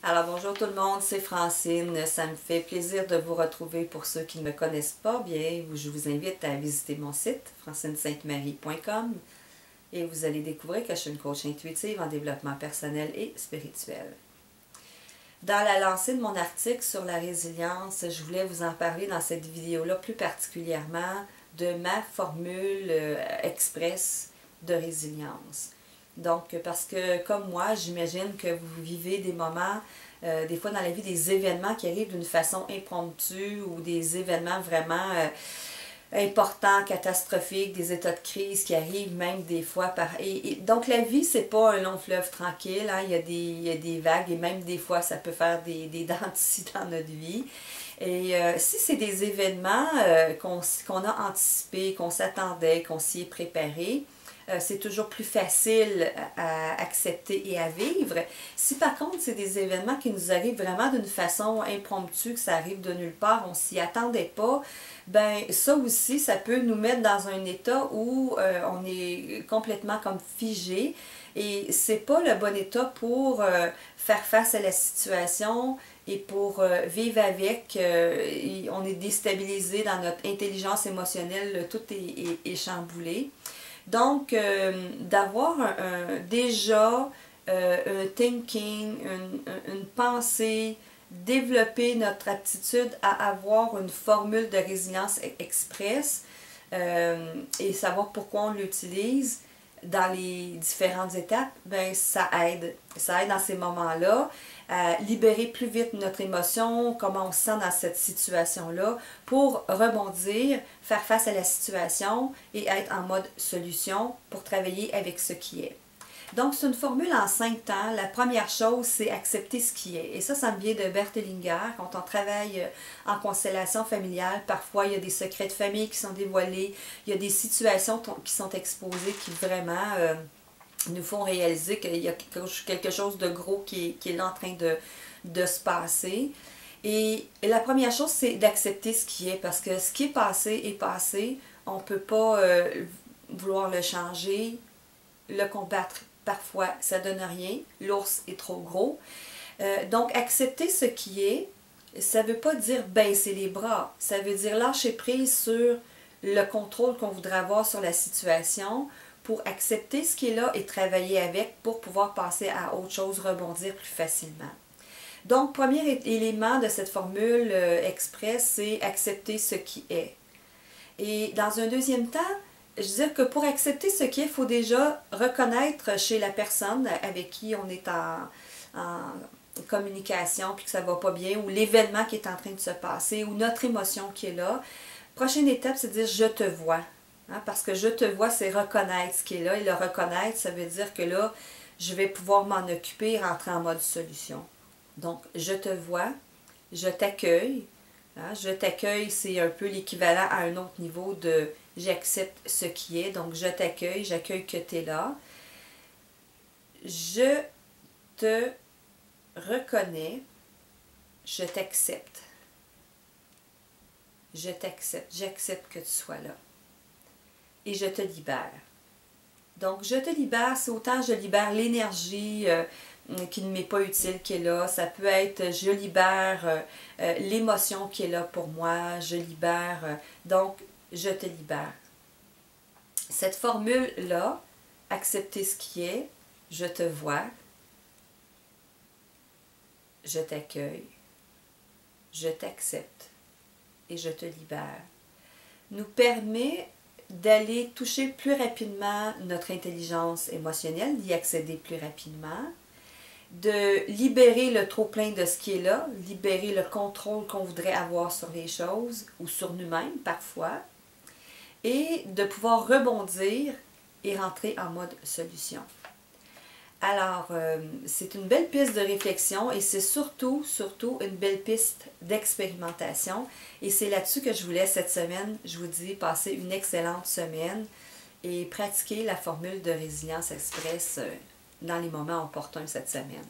Alors bonjour tout le monde, c'est Francine. Ça me fait plaisir de vous retrouver. Pour ceux qui ne me connaissent pas bien, je vous invite à visiter mon site francinesaintemarie.com et vous allez découvrir que je suis une coach intuitive en développement personnel et spirituel. Dans la lancée de mon article sur la résilience, je voulais vous en parler dans cette vidéo-là plus particulièrement de ma formule express de résilience. Donc, parce que comme moi, j'imagine que vous vivez des moments, des fois dans la vie, des événements qui arrivent d'une façon impromptue ou des événements vraiment importants, catastrophiques, des états de crise qui arrivent même des fois par... donc la vie, c'est pas un long fleuve tranquille, hein? Il y a des vagues et même des fois, ça peut faire des dents de scie dans notre vie. Et si c'est des événements qu'on a anticipés, qu'on s'attendait, qu'on s'y est préparé, c'est toujours plus facile à accepter et à vivre. Si par contre c'est des événements qui nous arrivent vraiment d'une façon impromptue, que ça arrive de nulle part, on s'y attendait pas, ben ça aussi, ça peut nous mettre dans un état où on est complètement comme figé et c'est pas le bon état pour faire face à la situation et pour vivre avec. On est déstabilisé dans notre intelligence émotionnelle, tout est chamboulé. Donc, d'avoir déjà un thinking, une pensée, développer notre aptitude à avoir une formule de résilience express et savoir pourquoi on l'utilise dans les différentes étapes, ben ça aide. Ça aide dans ces moments-là à libérer plus vite notre émotion, comment on se sent dans cette situation-là, pour rebondir, faire face à la situation et être en mode solution pour travailler avec ce qui est. Donc, c'est une formule en 5 temps. La première chose, c'est accepter ce qui est. Et ça me vient de Bert Hellinger. Quand on travaille en constellation familiale, parfois, il y a des secrets de famille qui sont dévoilés. Il y a des situations qui sont exposées qui vraiment nous font réaliser qu'il y a quelque chose de gros qui est là en train de se passer. Et la première chose, c'est d'accepter ce qui est. Parce que ce qui est passé. On ne peut pas vouloir le changer, le combattre. Parfois, ça ne donne rien. L'ours est trop gros. Donc, accepter ce qui est, ça ne veut pas dire baisser les bras. Ça veut dire lâcher prise sur le contrôle qu'on voudrait avoir sur la situation pour accepter ce qui est là et travailler avec pour pouvoir passer à autre chose, rebondir plus facilement. Donc, premier élément de cette formule express, c'est accepter ce qui est. Et dans un deuxième temps, je veux dire que pour accepter ce qui est, il faut déjà reconnaître chez la personne avec qui on est en communication puis que ça ne va pas bien, ou l'événement qui est en train de se passer, ou notre émotion qui est là. Prochaine étape, c'est de dire « je te vois ». Hein, parce que « je te vois », c'est reconnaître ce qui est là. Et le reconnaître, ça veut dire que là, je vais pouvoir m'en occuper et rentrer en mode solution. Donc, je te vois, je t'accueille. Hein, je t'accueille, c'est un peu l'équivalent à un autre niveau de j'accepte ce qui est. Donc, je t'accueille, j'accueille que tu es là. Je te reconnais, je t'accepte. Je t'accepte, j'accepte que tu sois là. Et je te libère. Donc, je te libère, c'est autant je libère l'énergie qui ne m'est pas utile qui est là. Ça peut être je libère l'émotion qui est là pour moi. Je libère. Donc, je te libère. Cette formule-là, accepter ce qui est, je te vois, je t'accueille, je t'accepte et je te libère, nous permet d'aller toucher plus rapidement notre intelligence émotionnelle, d'y accéder plus rapidement, de libérer le trop-plein de ce qui est là, libérer le contrôle qu'on voudrait avoir sur les choses ou sur nous-mêmes parfois, et de pouvoir rebondir et rentrer en mode solution. Alors, c'est une belle piste de réflexion et c'est surtout une belle piste d'expérimentation. Et c'est là-dessus que je vous laisse cette semaine. Je vous dis, passez une excellente semaine et pratiquez la formule de résilience express dans les moments opportuns cette semaine.